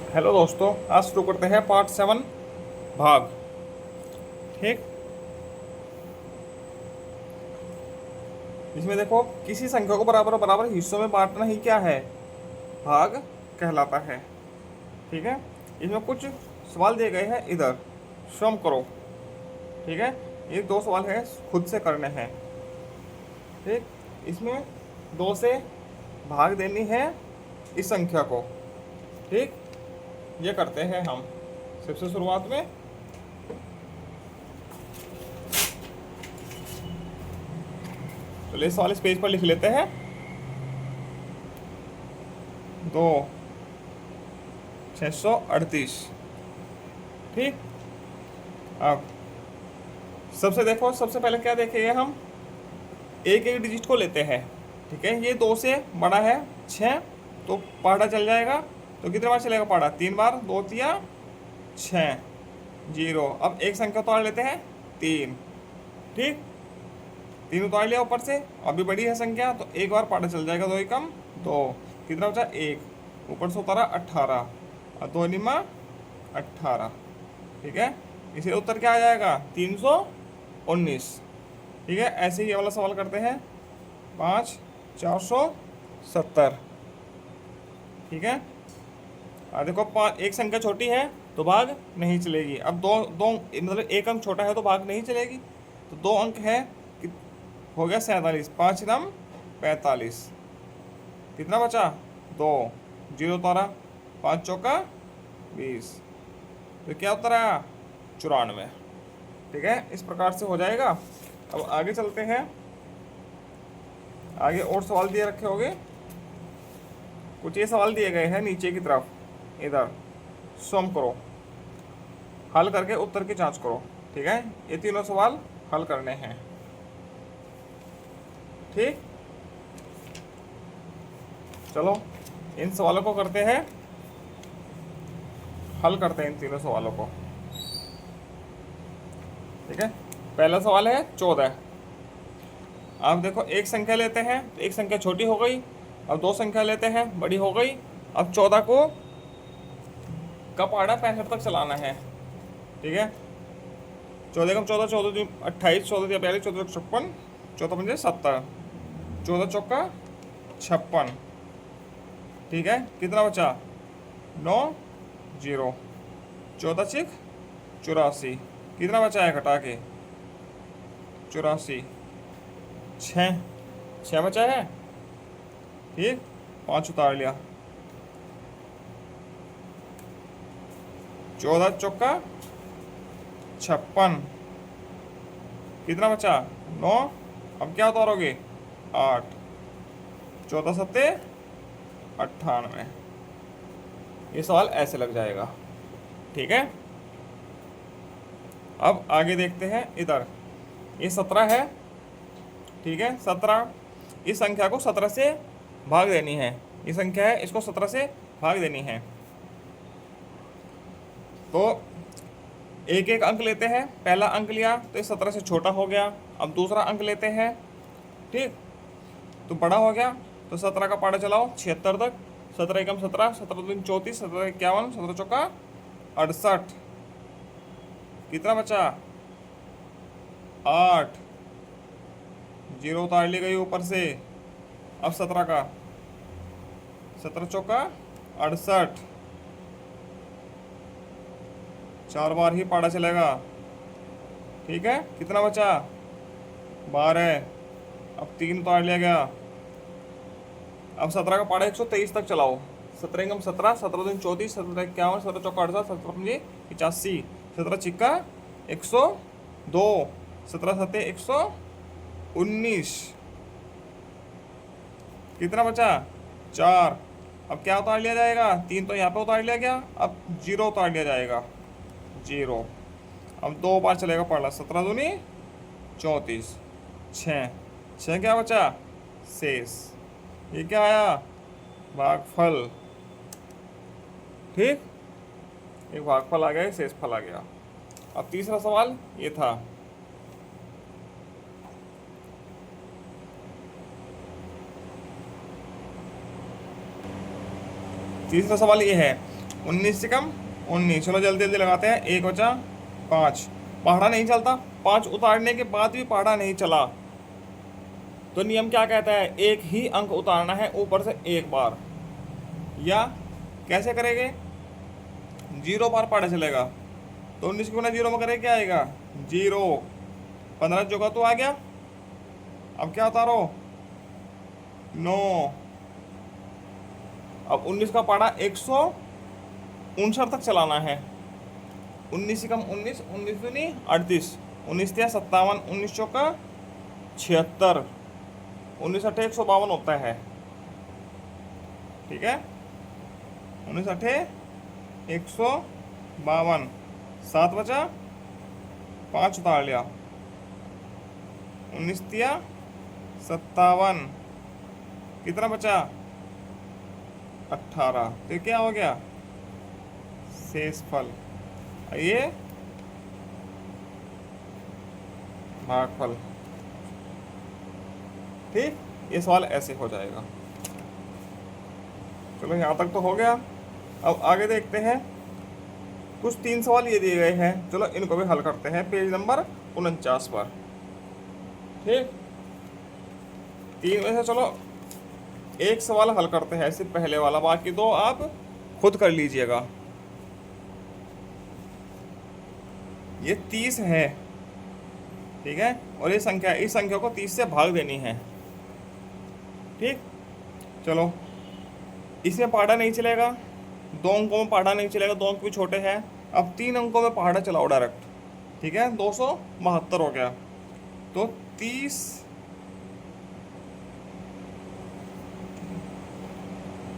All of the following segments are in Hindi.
हेलो दोस्तों, आज शुरू करते हैं पार्ट 7 भाग। ठीक। इसमें देखो, किसी संख्या को बराबर बराबर हिस्सों में बांटना ही क्या है, भाग कहलाता है। ठीक है। इसमें कुछ सवाल दिए गए हैं, इधर स्वयं करो। ठीक है। ये 2 सवाल है, खुद से करने हैं। ठीक। इसमें 2 से भाग देनी है इस संख्या को। ठीक। ये करते हैं हम सबसे शुरुआत में। चलिए इस सवाल इस पेज पर लिख लेते हैं। 2 638। ठीक। अब सबसे देखो, सबसे पहले क्या देखेंगे हम, एक एक डिजिट को लेते हैं। ठीक है। ये 2 से बड़ा है 6, तो पहाड़ा चल जाएगा। तो कितने बार चलेगा पहाड़ा? 3 बार। 2 तिया 6, 0। अब एक संख्या उतार लेते हैं, 3। ठीक। 3 उतार लिया ऊपर से, अभी बड़ी है संख्या, तो एक बार पहाड़ा चल जाएगा। 2 एकम 2, कितना बचा? 1। ऊपर से उतारा 18, और 2 निमा 18। ठीक है। इसलिए उत्तर क्या आ जाएगा? 319। ठीक है। ऐसे ही ये वाला सवाल करते हैं, 5 470। ठीक है। और देखो, एक संख्या छोटी है तो भाग नहीं चलेगी। अब दो दो मतलब एक अंक छोटा है तो भाग नहीं चलेगी। तो 2 अंक है कि हो गया 47। 5 नम 45, कितना बचा? 2, 0 उतारा, 5 चौका 20। तो क्या उत्तर आया? 94। ठीक है। इस प्रकार से हो जाएगा। अब आगे चलते हैं। आगे और सवाल दिए रखे होंगे, कुछ ये सवाल दिए गए हैं नीचे की तरफ, इधर स्वयं करो, हल करके उत्तर की जांच करो। ठीक है। ये तीनों सवाल हल करने हैं। ठीक। चलो इन सवालों को करते हैं, हल करते हैं इन तीनों सवालों को। ठीक है। पहला सवाल है 14। आप देखो, एक संख्या लेते हैं तो एक संख्या छोटी हो गई। अब 2 संख्या लेते हैं, बड़ी हो गई। अब 14 को का पहाड़ा 65 तक चलाना है। ठीक है। 14 कम 14, 14 28, 14 42, 14 56, 14 पंजे 70, 14 चौका 56। ठीक है। कितना बचा? 9, 0। 14 चिक 84, कितना बचा है घटा के? 84। 6 बचा है। ठीक। 5 उतार लिया। 14 चौका 56, कितना बचा? 9। अब क्या उतारोगे? 8। 14 सत्ते 98। ये सवाल ऐसे लग जाएगा। ठीक है। अब आगे देखते हैं, इधर ये 17 है। ठीक है। 17, इस संख्या को 17 से भाग देनी है। ये संख्या है, इसको 17 से भाग देनी है। तो एक एक अंक लेते हैं। पहला अंक लिया तो ये 17 से छोटा हो गया। अब दूसरा अंक लेते हैं। ठीक। तो बड़ा हो गया, तो 17 का पाड़ा चलाओ 76 तक। 17 एकम 17, 17 दूनी 34, 17 51, 17 चौका 68, कितना बचा? 8। 0 उतार ली गई ऊपर से। अब 17 का 17 चौका 68, 4 बार ही पाड़ा चलेगा। ठीक है। कितना बचा? 12। अब 3 उतार लिया गया। अब 17 का पाड़ा 123 तक चलाओ। 17 एकम 17, 17 दूनी 34, 17 51, 17 चौका 68, 17 पंजे 85, 17 छिक्का 102, 17 सत्ते 119, कितना बचा? 4। अब क्या उतार लिया जाएगा? 3 तो यहाँ पे उतार लिया गया, अब 0 उतार लिया जाएगा। 0। अब 2 बार चलेगा पढ़ना। 17 दूनी 34, 6 क्या बचा? शेष। ये क्या आया? भागफल। ठीक। एक भागफल आ गया, एक शेषफल आ गया। अब तीसरा सवाल ये था। तीसरा सवाल ये है, 19 से कम 19। चलो जल्दी जल्दी लगाते हैं। 1 बचा 5। पहाड़ा नहीं चलता, 5 उतारने के बाद भी पहाड़ा नहीं चला तो नियम क्या कहता है, एक ही अंक उतारना है ऊपर से एक बार। या कैसे करेंगे, 0 बार पहाड़ा चलेगा तो 19 गुना 0 में करें क्या आएगा 0। 15 जोगा तो आ गया। अब क्या उतारो 9। अब 19 का पहाड़ा 159 तक चलाना है। 19 से कम 19, 19 दूनी 38, 19 या 57, 19 चौका 76, 19 अठे 152 होता है। ठीक है, 19 अठे 152। 7 बचा 5 उतार लिया। 19 तिया 57, कितना बचा 18। तो क्या हो गया शेषफल, ये भागफल। ठीक, ये सवाल ऐसे हो जाएगा। चलो यहाँ तक तो हो गया। अब आगे देखते हैं, कुछ 3 सवाल ये दिए गए हैं, चलो इनको भी हल करते हैं पेज नंबर 49 पर। ठीक, 3 में से चलो एक सवाल हल करते हैं, सिर्फ पहले वाला, बाकी 2 आप खुद कर लीजिएगा। ये 30 है, ठीक है, और ये संख्या, इस संख्या को 30 से भाग देनी है। ठीक, चलो इसमें पहाड़ा नहीं चलेगा, 2 अंकों में पहाड़ा नहीं चलेगा, 2 अंक भी छोटे हैं। अब 3 अंकों में पहाड़ा चलाओ डायरेक्ट। ठीक है, 272 हो गया। तो 30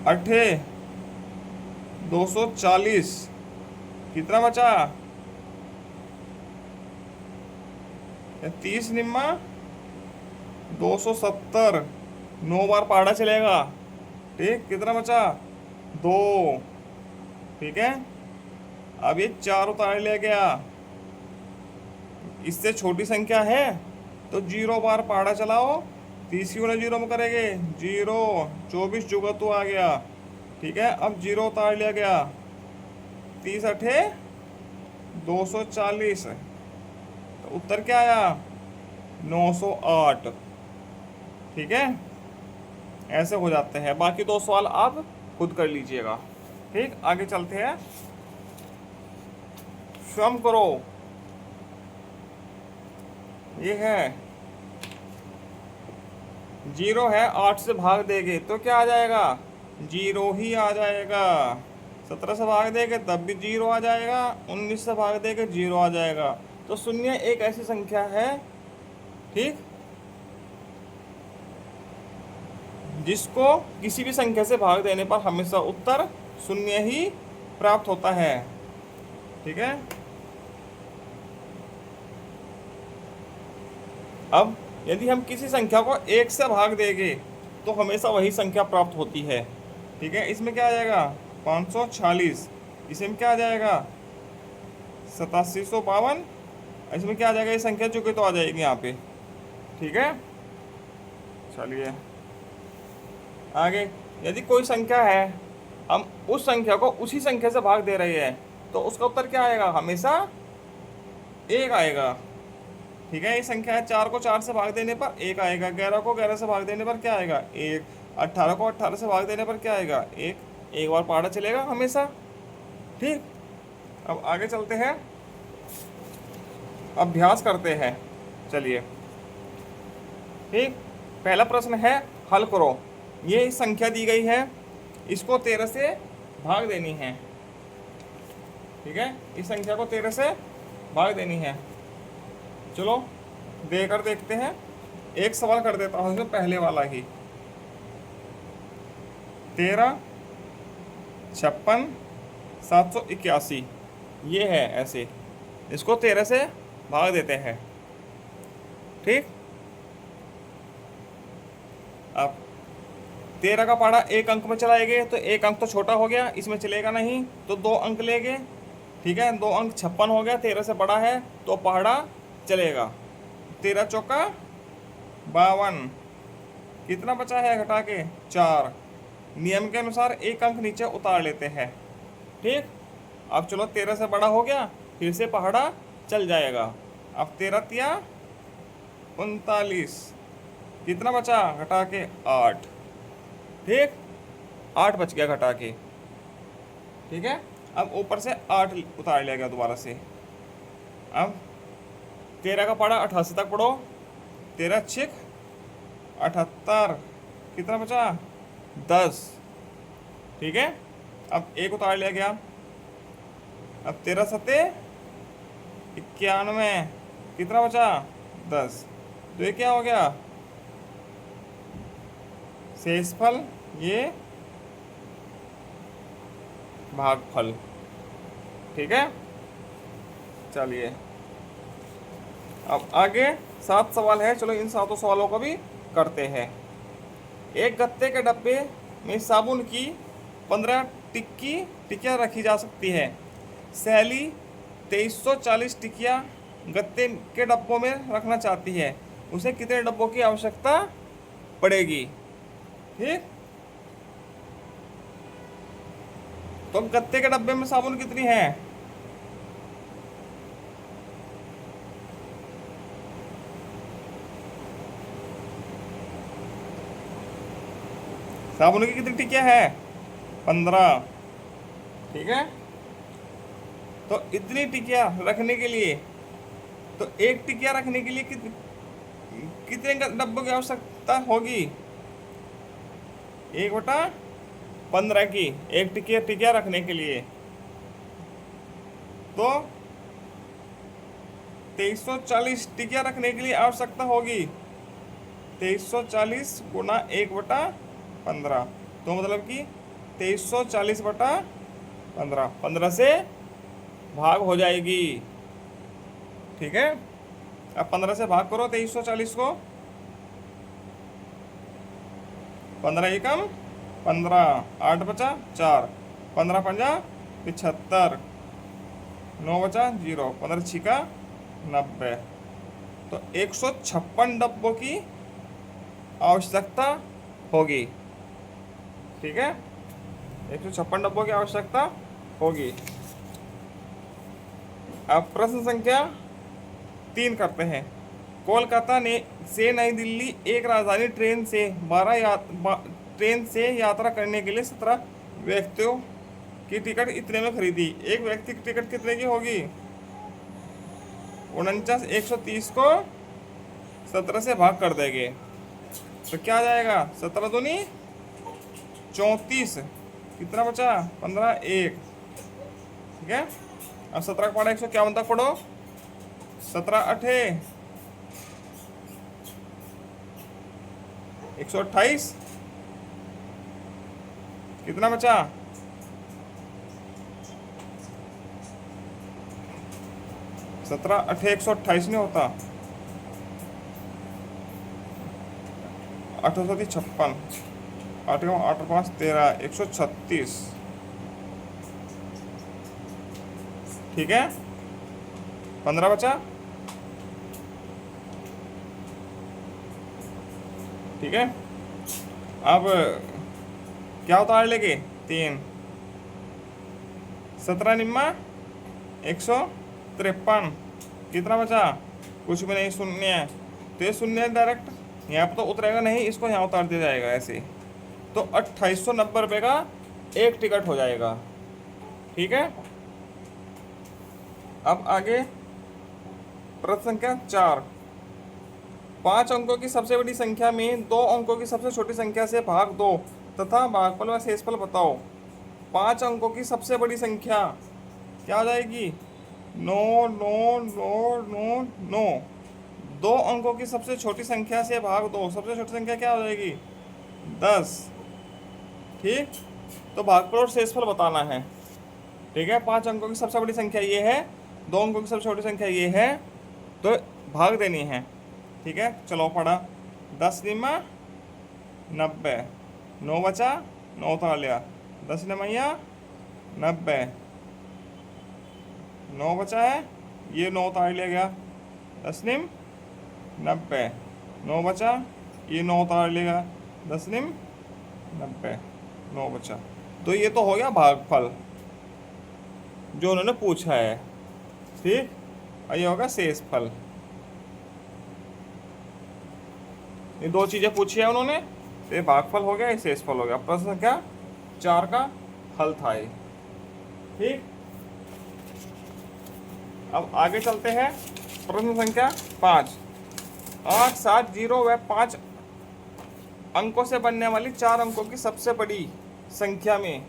अठे 240, कितना बचा 30 निम्मा 270, 9 बार पहाड़ा चलेगा। ठीक, कितना बचा 2। ठीक है, अब ये 4 उतार लिया गया। इससे छोटी संख्या है तो 0 बार पहाड़ा चलाओ, 30 गुना 0 में करेंगे 0, 24 जुगा तो आ गया। ठीक है, अब 0 उतार लिया गया। 30 अठे 240, तो उत्तर क्या आया 908। ठीक है, ऐसे हो जाते हैं। बाकी 2 सवाल आप खुद कर लीजिएगा। ठीक, आगे चलते हैं। स्वयं करो, ये है 0 है, 8 से भाग देंगे तो क्या आ जाएगा 0 ही आ जाएगा। 17 से भाग देंगे तब भी 0 आ जाएगा। 19 से भाग देंगे 0 आ जाएगा। तो शून्य एक ऐसी संख्या है, ठीक, जिसको किसी भी संख्या से भाग देने पर हमेशा उत्तर शून्य ही प्राप्त होता है। ठीक है, अब यदि हम किसी संख्या को 1 से भाग देंगे तो हमेशा वही संख्या प्राप्त होती है। ठीक है, इसमें क्या आ जाएगा 546, इसमें क्या आ जाएगा 8752, इसमें क्या आ जाएगा, ये संख्या चुके तो आ जाएगी यहाँ पे। ठीक है, चलिए आगे। यदि कोई संख्या है, हम उस संख्या को उसी संख्या से भाग दे रहे हैं तो उसका उत्तर क्या आएगा, हमेशा 1 आएगा। ठीक है, ये संख्या है, 4 को 4 से भाग देने पर 1 आएगा, 11 को 11 से भाग देने पर क्या आएगा 1, 18 को 18 से भाग देने पर क्या आएगा 1। एक बार पहाड़ा चलेगा हमेशा। ठीक, अब आगे चलते हैं, अभ्यास करते हैं। चलिए, ठीक, पहला प्रश्न है हल करो। ये संख्या दी गई है, इसको 13 से भाग देनी है। ठीक है, इस संख्या को 13 से भाग देनी है। चलो देकर देखते हैं। एक सवाल कर देता हूँ, पहले वाला ही। 13, 56, 781, ये है ऐसे, इसको 13 से भाग देते हैं। ठीक, अब 13 का पहाड़ा 1 अंक में चलाएंगे तो 1 अंक तो छोटा हो गया, इसमें चलेगा नहीं, तो 2 अंक लेंगे। ठीक है, 2 अंक 56 हो गया, 13 से बड़ा है तो पहाड़ा चलेगा। 13 चौका 52, कितना बचा है घटा के 4। नियम के अनुसार 1 अंक नीचे उतार लेते हैं। ठीक। अब चलो 13 से बड़ा हो गया, फिर से पहाड़ा चल जाएगा। अब 13 तिया 39, कितना बचा घटा के 8। ठीक, 8 बच गया घटा के। ठीक है, अब ऊपर से 8 उतार लिया गया दोबारा से। अब 13 का पढ़ा 88 तक पढ़ो, 13 छिक 78, कितना बचा 10। ठीक है, अब 1 उतार लिया गया। अब 13 सत्ते 91, कितना बचा 10। तो ये क्या हो गया शेषफल, ये भागफल। ठीक है, चलिए अब आगे 7 सवाल है, चलो इन 7 सवालों को भी करते हैं। एक गत्ते के डब्बे में साबुन की 15 टिक्कियाँ रखी जा सकती है। सहेली 2340 टिक्कियाँ गत्ते के डब्बों में रखना चाहती है, उसे कितने डब्बों की आवश्यकता पड़ेगी। ठीक, तो गत्ते के डब्बे में साबुन कितनी है, साबुन की कितनी टिक्कियाँ है 15। ठीक है, तो इतनी टिक्कियाँ रखने के लिए, तो एक टिक्कियाँ रखने के लिए कितने डब्बों की आवश्यकता होगी, 1/15 की एक टिक्कियाँ रखने के लिए। तो 2340 टिक्कियाँ रखने के लिए आवश्यकता होगी 2340 गुना 1/15, तो मतलब कि 2340/15, 15 से भाग हो जाएगी। ठीक है, अब 15 से भाग करो 2340 को, 15 एकम 15, 8 बचा 4, 15 पंजा 75, 9 बचा 0, 15 छिका 90, तो 156 डब्बों की आवश्यकता होगी। ठीक है, 156 डब्बों की आवश्यकता होगी। अब प्रश्न संख्या 3 करते हैं। कोलकाता से नई दिल्ली एक राजधानी ट्रेन से यात्रा करने के लिए 17 व्यक्तियों की टिकट इतने में खरीदी। एक व्यक्ति की टिकट कितने की होगी 49, 130 को 17 से भाग कर देंगे तो क्या आ जाएगा 17 दूनी 34, कितना बचा 15, 1। ठीक है, अब 17 का पढ़ा 151 तक पढ़ो, 17 8 128, कितना बचा 17 8 128 नहीं होता, 856, 8 8 5 13, 136। ठीक है, 15 बचा। ठीक है, अब क्या उतार लेंगे 3, 17 निम्मा 153, कितना बचा कुछ भी नहीं, शून्य है, तो ये शून्य डायरेक्ट यहाँ पर तो उतरेगा नहीं, इसको यहाँ उतार दिया जाएगा ऐसे, तो 2890 रुपये का एक टिकट हो जाएगा। ठीक है, अब आगे प्रश्न संख्या 4। 5 अंकों की सबसे बड़ी संख्या में 2 अंकों की सबसे छोटी संख्या से भाग दो तथा भागफल व शेषफल बताओ। 5 अंकों की सबसे बड़ी संख्या क्या हो जाएगी 9 9 9 9 9। 2 अंकों की सबसे छोटी संख्या से भाग दो, सबसे छोटी संख्या क्या हो जाएगी 10। ठीक, तो भागफल और शेषफल बताना है। ठीक है, 5 अंकों की सबसे बड़ी संख्या ये है, 2 अंकों की सबसे छोटी संख्या ये है, तो भाग देनी है। ठीक है, चलो पढ़ा 10 निमा 90, 9 बचा 9 उतार लिया, 10 निमैया 90, 9 बचा है, ये 9 उतार लिया गया, 10 निम 90, 9 बचा, ये 9 उतार लिया, 10 निम 90, 9 बचा, तो ये तो हो गया भागफल। जो उन्होंने पूछा है। ठीक, और ये होगा शेषफल। ये दो चीजें पूछी है उन्होंने, तो ये भागफल हो गया, ये शेषफल हो गया। प्रश्न संख्या 4 का हल था ये। ठीक, अब आगे चलते हैं। प्रश्न संख्या 5। 8, 7, 0 व 5 अंकों से बनने वाली 4 अंकों की सबसे बड़ी संख्या में,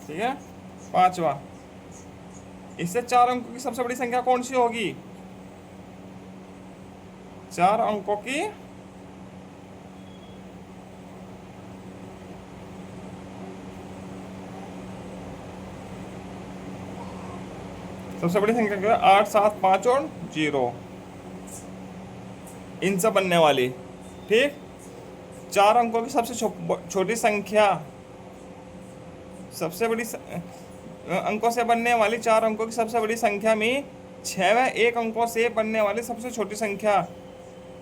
ठीक है, पांचवा, इससे 4 अंकों की सबसे बड़ी संख्या कौन सी होगी? 4 अंकों की सबसे बड़ी संख्या क्या है? 8, 7, 5 और 0, इनसे बनने वाली। ठीक, 4 अंकों की सबसे छोटी संख्या, सबसे बड़ी अंकों से बनने वाली 4 अंकों की सबसे बड़ी संख्या में 6 व 1 अंकों से बनने वाली सबसे छोटी संख्या,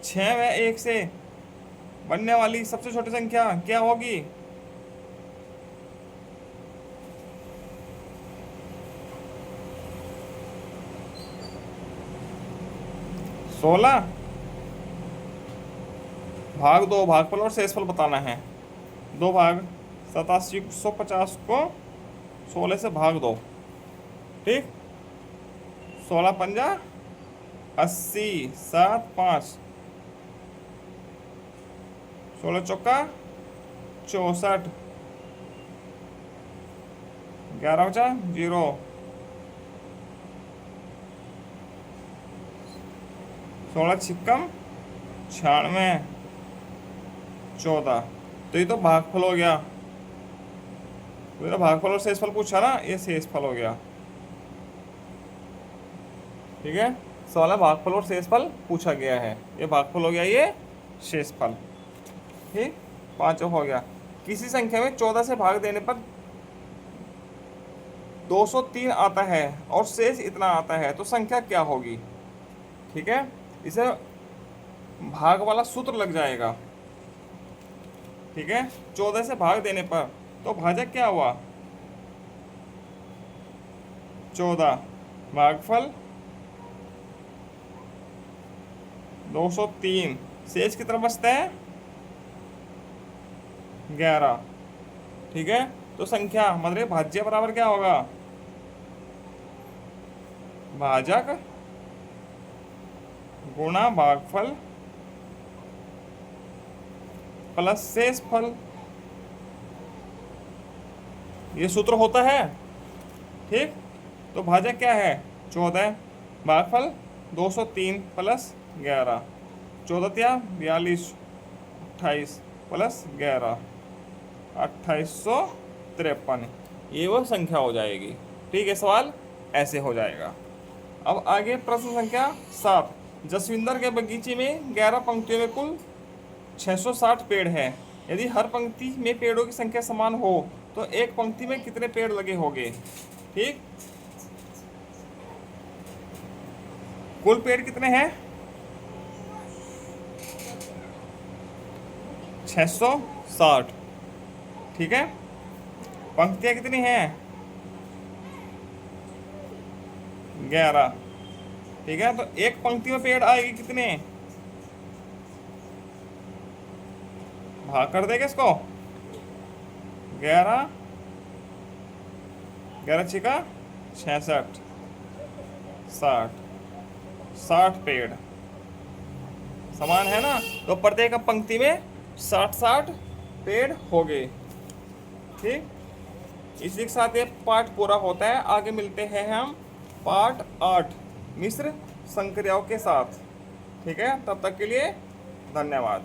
6 व 1 से बनने वाली सबसे छोटी संख्या क्या होगी? सोलह। भाग 2, भागफल और शेषफल बताना है। 2 भाग 8750 को 16 से भाग दो। ठीक, 16 पंजा 80, 7, 5, 16 चौका 64, 11 बचा 0, 16 छिक्कम 96, 14। तो ये तो भागफल हो गया। मेरा भागफल और शेषफल पूछा ना, ये शेषफल हो गया। ठीक है, 16 भागफल और शेषफल पूछा गया है, ये भागफल हो गया, ये शेषफल। ठीक, 5 हो गया। किसी संख्या में 14 से भाग देने पर 203 आता है और शेष इतना आता है, तो संख्या क्या होगी? ठीक है, इसे भाग वाला सूत्र लग जाएगा। ठीक है, 14 से भाग देने पर तो भाजक क्या हुआ? 14, भागफल 203, शेष कितना बचता है? 11। ठीक है, तो संख्या मतलब भाज्य बराबर क्या होगा? भाजक गुणा भागफल प्लस शेषफल, ये सूत्र होता है। ठीक, तो भाजक क्या है? 14, भागफल 203 प्लस 11, 14 या 42, 28 प्लस 11, 2853, ये वो संख्या हो जाएगी। ठीक है, सवाल ऐसे हो जाएगा। अब आगे प्रश्न संख्या 7। जसविंदर के बगीचे में 11 पंक्तियों में कुल 660 पेड़ हैं। यदि हर पंक्ति में पेड़ों की संख्या समान हो तो एक पंक्ति में कितने पेड़ लगे होंगे? ठीक, कुल पेड़ कितने हैं? 660। ठीक है, पंक्तियां कितनी हैं? 11। ठीक है, तो एक पंक्ति में पेड़ आएगी कितने? भाग कर देगा इसको, 11, 11 छिका 66, 60 पेड़ समान है ना, तो प्रत्येक पंक्ति में 60 पेड़ हो गए। ठीक, इसी के साथ ये पाठ पूरा होता है। आगे मिलते हैं हम पाठ 8 मिश्र संक्रियाओं के साथ। ठीक है, तब तक के लिए धन्यवाद।